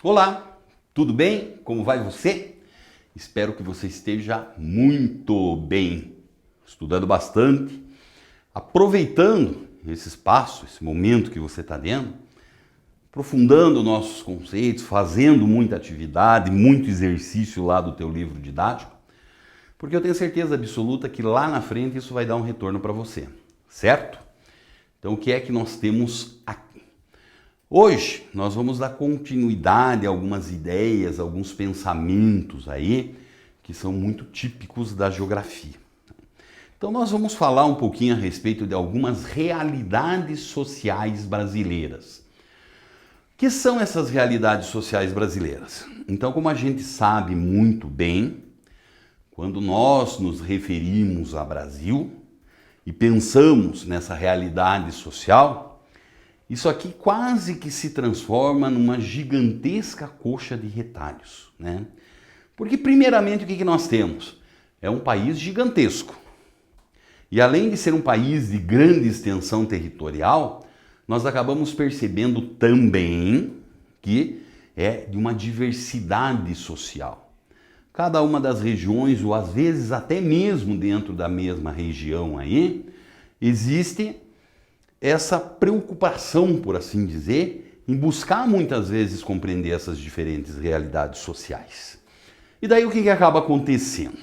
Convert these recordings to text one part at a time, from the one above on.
Olá, tudo bem? Como vai você? Espero que você esteja muito bem, estudando bastante, aproveitando esse espaço, esse momento que você está dentro, aprofundando nossos conceitos, fazendo muita atividade, muito exercício lá do teu livro didático, porque eu tenho certeza absoluta que lá na frente isso vai dar um retorno para você, certo? Então o que é que nós temos aqui? Hoje nós vamos dar continuidade a algumas ideias, alguns pensamentos aí que são muito típicos da geografia. Então nós vamos falar um pouquinho a respeito de algumas realidades sociais brasileiras. O que são essas realidades sociais brasileiras? Então, como a gente sabe muito bem, quando nós nos referimos a Brasil e pensamos nessa realidade social, isso aqui quase que se transforma numa gigantesca coxa de retalhos, né? Porque primeiramente o que nós temos? É um país gigantesco. E além de ser um país de grande extensão territorial, nós acabamos percebendo também que é de uma diversidade social. Cada uma das regiões, ou às vezes até mesmo dentro da mesma região aí, existe essa preocupação, por assim dizer, em buscar muitas vezes compreender essas diferentes realidades sociais. E daí o que acaba acontecendo?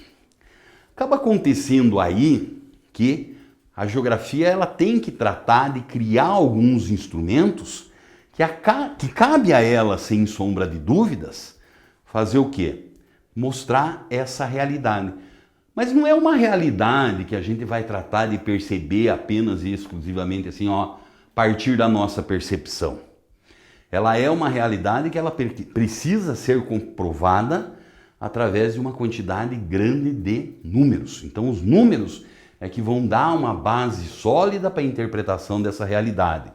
Acaba acontecendo aí que a geografia ela tem que tratar de criar alguns instrumentos que cabe a ela, sem sombra de dúvidas, fazer o quê? Mostrar essa realidade. Mas não é uma realidade que a gente vai tratar de perceber apenas e exclusivamente assim, a partir da nossa percepção. Ela é uma realidade que ela precisa ser comprovada através de uma quantidade grande de números. Então os números é que vão dar uma base sólida para a interpretação dessa realidade.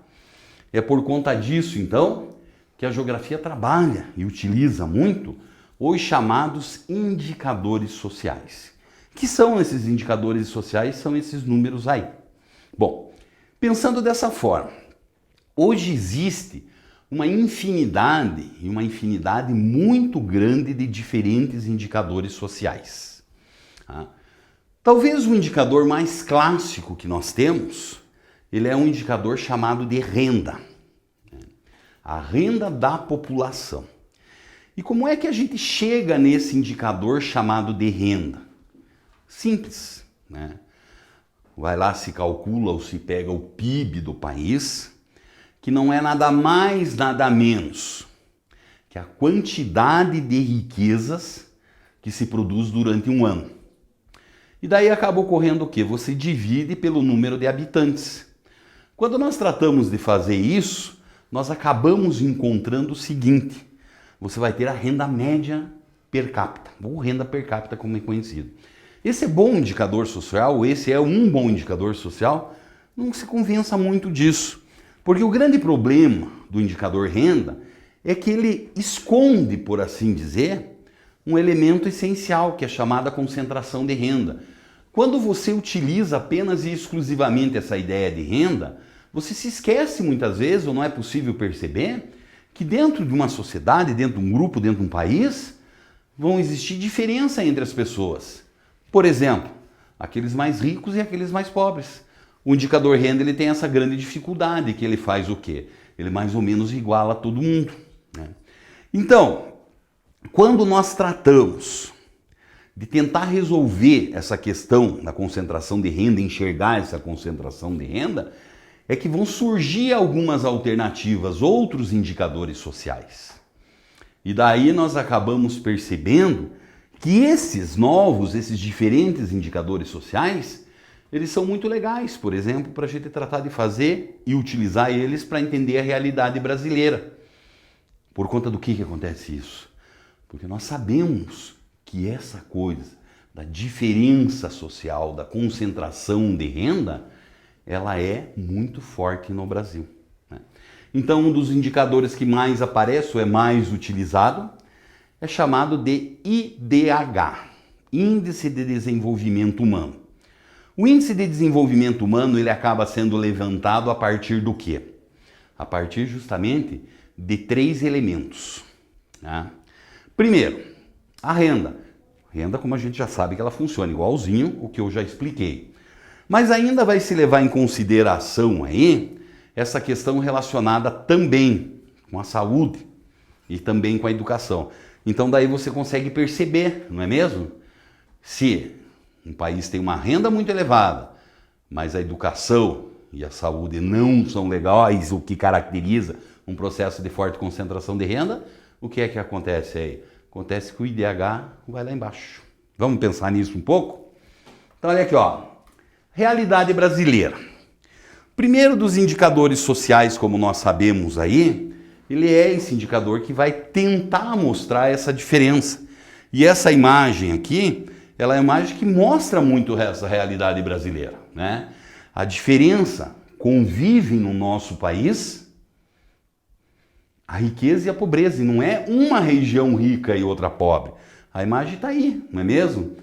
É por conta disso, então, que a geografia trabalha e utiliza muito os chamados indicadores sociais. Que são esses indicadores sociais? São esses números aí. Bom, pensando dessa forma, hoje existe uma infinidade muito grande de diferentes indicadores sociais. Talvez o indicador mais clássico que nós temos, ele é um indicador chamado de renda. A renda da população. E como é que a gente chega nesse indicador chamado de renda? Simples, né? Vai lá, se calcula ou se pega o PIB do país, que não é nada mais, nada menos que a quantidade de riquezas que se produz durante um ano. E daí acaba ocorrendo o quê? Você divide pelo número de habitantes. Quando nós tratamos de fazer isso, nós acabamos encontrando o seguinte: você vai ter a renda média per capita, ou renda per capita como é conhecido. Esse é bom indicador social, esse é um bom indicador social, não se convença muito disso. Porque o grande problema do indicador renda é que ele esconde, por assim dizer, um elemento essencial, que é chamada concentração de renda. Quando você utiliza apenas e exclusivamente essa ideia de renda, você se esquece muitas vezes, ou não é possível perceber, que dentro de uma sociedade, dentro de um grupo, dentro de um país, vão existir diferença entre as pessoas. Por exemplo, aqueles mais ricos e aqueles mais pobres. O indicador renda ele tem essa grande dificuldade, que ele faz o quê? Ele mais ou menos iguala todo mundo, né? Então, quando nós tratamos de tentar resolver essa questão da concentração de renda, enxergar essa concentração de renda, é que vão surgir algumas alternativas, outros indicadores sociais. E daí nós acabamos percebendo que esses novos, esses diferentes indicadores sociais, eles são muito legais, por exemplo, para a gente tratar de fazer e utilizar eles para entender a realidade brasileira. Por conta do que acontece isso? Porque nós sabemos que essa coisa da diferença social, da concentração de renda, ela é muito forte no Brasil, né? Então, um dos indicadores que mais aparece, ou é mais utilizado, é chamado de IDH, Índice de Desenvolvimento Humano. O Índice de Desenvolvimento Humano ele acaba sendo levantado a partir do quê? A partir justamente de 3 elementos. Né? Primeiro, a renda. Renda, como a gente já sabe que ela funciona, igualzinho o que eu já expliquei. Mas ainda vai se levar em consideração aí essa questão relacionada também com a saúde e também com a educação. Então daí você consegue perceber, não é mesmo? Se um país tem uma renda muito elevada, mas a educação e a saúde não são legais, o que caracteriza um processo de forte concentração de renda, o que é que acontece aí? Acontece que o IDH vai lá embaixo. Vamos pensar nisso um pouco? Então olha aqui, ó. Realidade brasileira. Primeiro dos indicadores sociais, como nós sabemos aí, ele é esse indicador que vai tentar mostrar essa diferença. E essa imagem aqui, ela é uma imagem que mostra muito essa realidade brasileira, né? A diferença convive no nosso país a riqueza e a pobreza, e não é uma região rica e outra pobre. A imagem está aí, não é mesmo?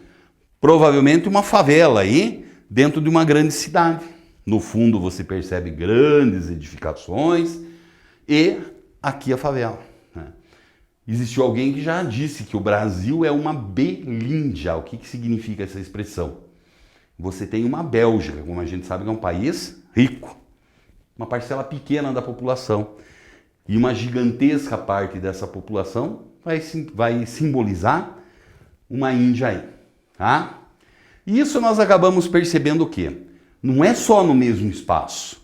Provavelmente uma favela aí, dentro de uma grande cidade. No fundo você percebe grandes edificações e aqui a favela. Né? Existiu alguém que já disse que o Brasil é uma Belíndia. O que significa essa expressão? Você tem uma Bélgica, como a gente sabe que é um país rico, uma parcela pequena da população. E uma gigantesca parte dessa população vai simbolizar uma Índia aí. Tá? E isso nós acabamos percebendo o quê? Não é só no mesmo espaço.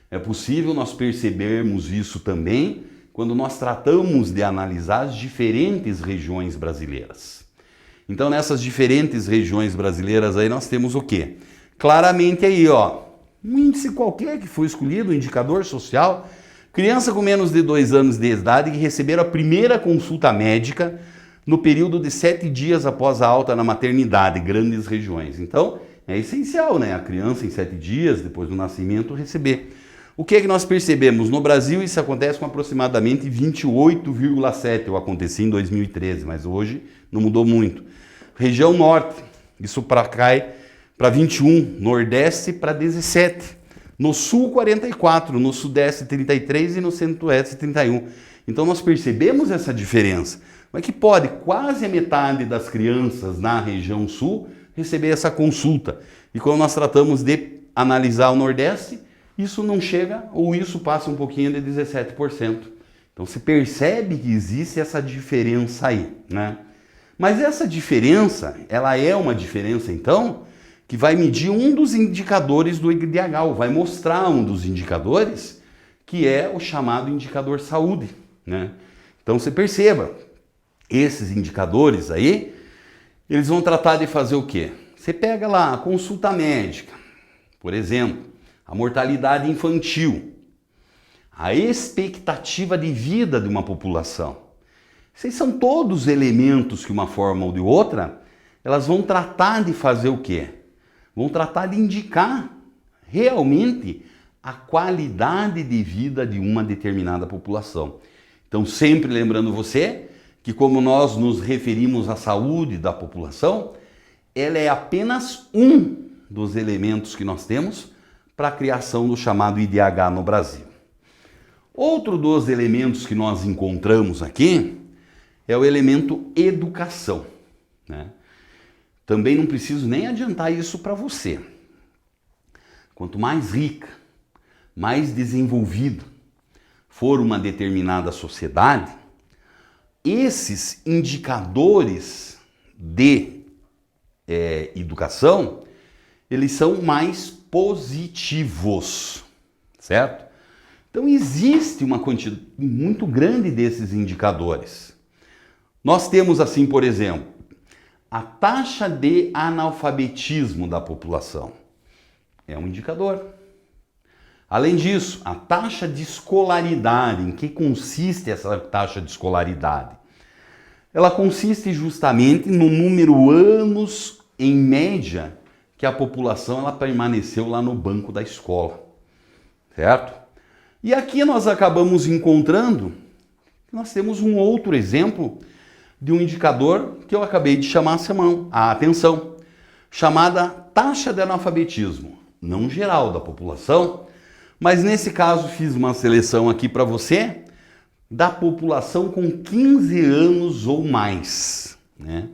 É possível nós percebermos isso também quando nós tratamos de analisar as diferentes regiões brasileiras. Então, nessas diferentes regiões brasileiras aí nós temos o quê? Claramente aí, ó, um índice qualquer que foi escolhido, um indicador social, criança com menos de 2 anos de idade que receberam a primeira consulta médica no período de 7 dias após a alta na maternidade, grandes regiões. Então, é essencial, né? A criança em 7 dias, depois do nascimento, receber. O que é que nós percebemos? No Brasil isso acontece com aproximadamente 28,7, ou acontecia em 2013, mas hoje não mudou muito. Região Norte, isso cai para 21, Nordeste para 17, no Sul 44, no Sudeste 33 e no Centro-Oeste 31. Então nós percebemos essa diferença. Mas que pode quase a metade das crianças na região Sul receber essa consulta. E quando nós tratamos de analisar o Nordeste, isso não chega, ou isso passa um pouquinho de 17%. Então se percebe que existe essa diferença aí, né? Mas essa diferença, ela é uma diferença então, que vai medir um dos indicadores do IDH, ou vai mostrar um dos indicadores, que é o chamado indicador saúde, né? Então você perceba, esses indicadores aí, eles vão tratar de fazer o quê? Você pega lá a consulta médica, por exemplo, a mortalidade infantil, a expectativa de vida de uma população. Esses são todos elementos que, uma forma ou de outra, elas vão tratar de fazer o quê? Vão tratar de indicar realmente a qualidade de vida de uma determinada população. Então, sempre lembrando você que, como nós nos referimos à saúde da população, ela é apenas um dos elementos que nós temos para a criação do chamado IDH no Brasil. Outro dos elementos que nós encontramos aqui é o elemento educação, né? Também não preciso nem adiantar isso para você. Quanto mais rica, mais desenvolvida for uma determinada sociedade, esses indicadores de educação, eles são mais positivos, certo? Então existe uma quantidade muito grande desses indicadores. Nós temos assim, por exemplo, a taxa de analfabetismo da população. É um indicador. Além disso, a taxa de escolaridade. Em que consiste essa taxa de escolaridade? Ela consiste justamente no número anos, em média, que a população ela permaneceu lá no banco da escola. Certo? E aqui nós acabamos encontrando, nós temos um outro exemplo de um indicador que eu acabei de chamar a atenção, chamada taxa de analfabetismo, não geral da população, mas nesse caso fiz uma seleção aqui para você, da população com 15 anos ou mais, né?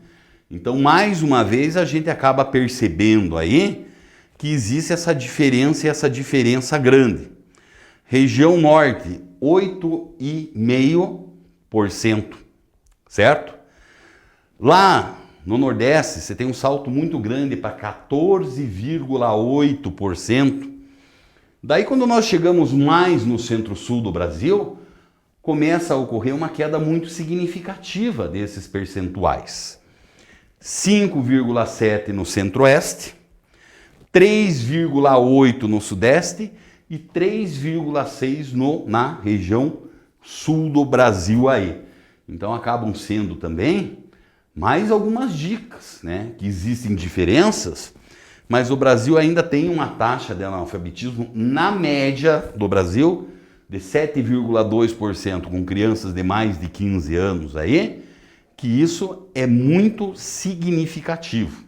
Então, mais uma vez, a gente acaba percebendo aí que existe essa diferença e essa diferença grande. Região Norte, 8,5%, certo? Lá no Nordeste, você tem um salto muito grande para 14,8%. Daí, quando nós chegamos mais no Centro-Sul do Brasil, começa a ocorrer uma queda muito significativa desses percentuais. 5,7% no Centro-Oeste, 3,8% no Sudeste e 3,6% na região Sul do Brasil aí. Então acabam sendo também mais algumas dicas, né? Que existem diferenças, mas o Brasil ainda tem uma taxa de analfabetismo na média do Brasil de 7,2% com crianças de mais de 15 anos aí, que isso é muito significativo.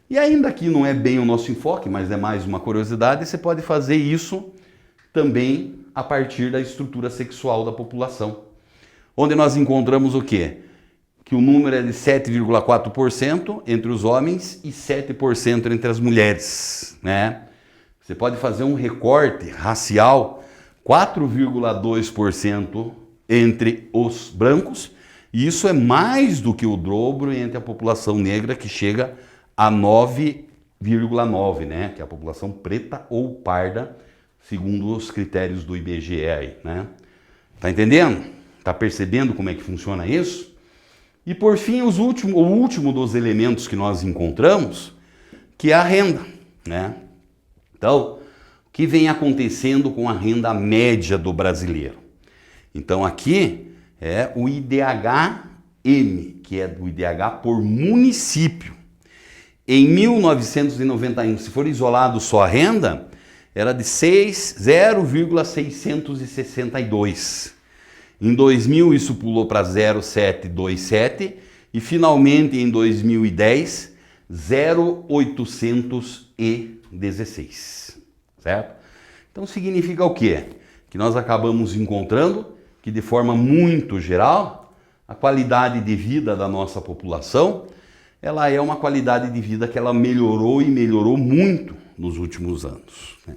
E ainda que não é bem o nosso enfoque, mas é mais uma curiosidade, você pode fazer isso também a partir da estrutura sexual da população. Onde nós encontramos o quê? Que o número é de 7,4% entre os homens e 7% entre as mulheres, né? Você pode fazer um recorte racial, 4,2% entre os brancos, e isso é mais do que o dobro entre a população negra, que chega a 9,9%, né? Que é a população preta ou parda, segundo os critérios do IBGE aí, né? Tá entendendo? Tá percebendo como é que funciona isso? E por fim, o último dos elementos que nós encontramos, que é a renda, né? Então, o que vem acontecendo com a renda média do brasileiro? Então aqui é o IDH-M, que é do IDH por município. Em 1991, se for isolado só a renda, era de 0,662. Em 2000 isso pulou para 0,727 e finalmente em 2010, 0,816, certo? Então significa o quê? Que nós acabamos encontrando que de forma muito geral, a qualidade de vida da nossa população, ela é uma qualidade de vida que ela melhorou e melhorou muito nos últimos anos, né?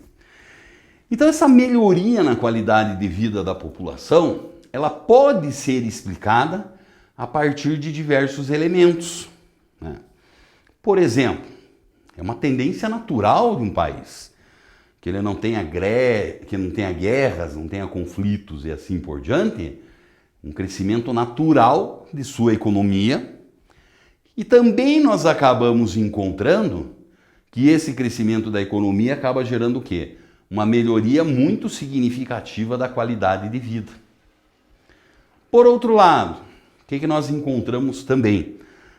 Então essa melhoria na qualidade de vida da população, ela pode ser explicada a partir de diversos elementos, né? Por exemplo, é uma tendência natural de um país que ele não tenha guerras, não tenha conflitos e assim por diante, um crescimento natural de sua economia. E também nós acabamos encontrando que esse crescimento da economia acaba gerando o quê? Uma melhoria muito significativa da qualidade de vida. Por outro lado, o que nós encontramos também?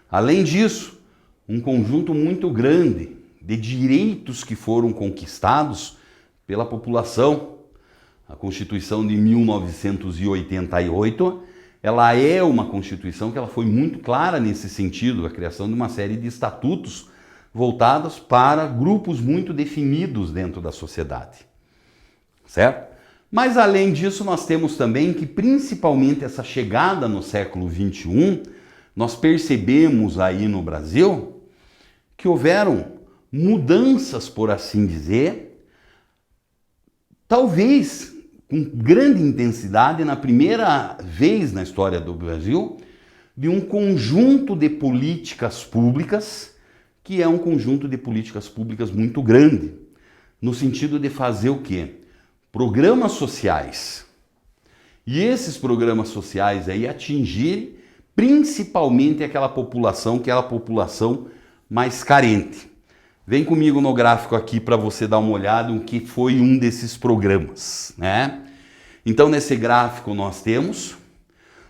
Além disso, um conjunto muito grande de direitos que foram conquistados pela população. A Constituição de 1988, ela é uma Constituição que ela foi muito clara nesse sentido, a criação de uma série de estatutos voltados para grupos muito definidos dentro da sociedade, certo? Mas além disso, nós temos também que principalmente essa chegada no século XXI, nós percebemos aí no Brasil que houveram mudanças, por assim dizer, talvez com grande intensidade, na primeira vez na história do Brasil, de um conjunto de políticas públicas, que é um conjunto de políticas públicas muito grande, no sentido de fazer o quê? Programas sociais. E esses programas sociais aí atingirem principalmente aquela população que é a população mais carente. Vem comigo no gráfico aqui para você dar uma olhada em que foi um desses programas, né? Então, nesse gráfico nós temos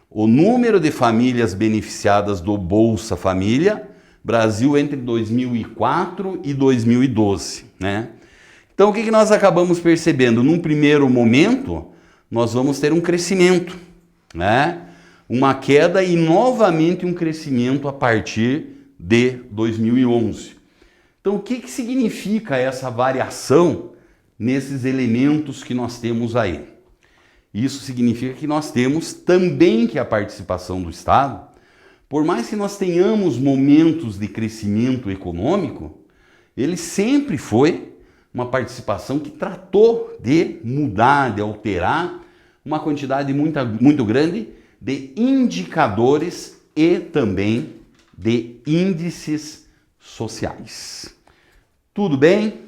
o número de famílias beneficiadas do Bolsa Família, Brasil entre 2004 e 2012, né? Então, o que nós acabamos percebendo? Num primeiro momento, nós vamos ter um crescimento, né? Uma queda e novamente um crescimento a partir de 2011. Então, o que significa essa variação nesses elementos que nós temos aí? Isso significa que nós temos também que a participação do Estado, por mais que nós tenhamos momentos de crescimento econômico, ele sempre foi uma participação que tratou de mudar, de alterar uma quantidade muito grande de indicadores e também de índices sociais. Tudo bem?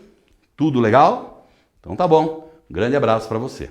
Tudo legal? Então tá bom. Um grande abraço para você.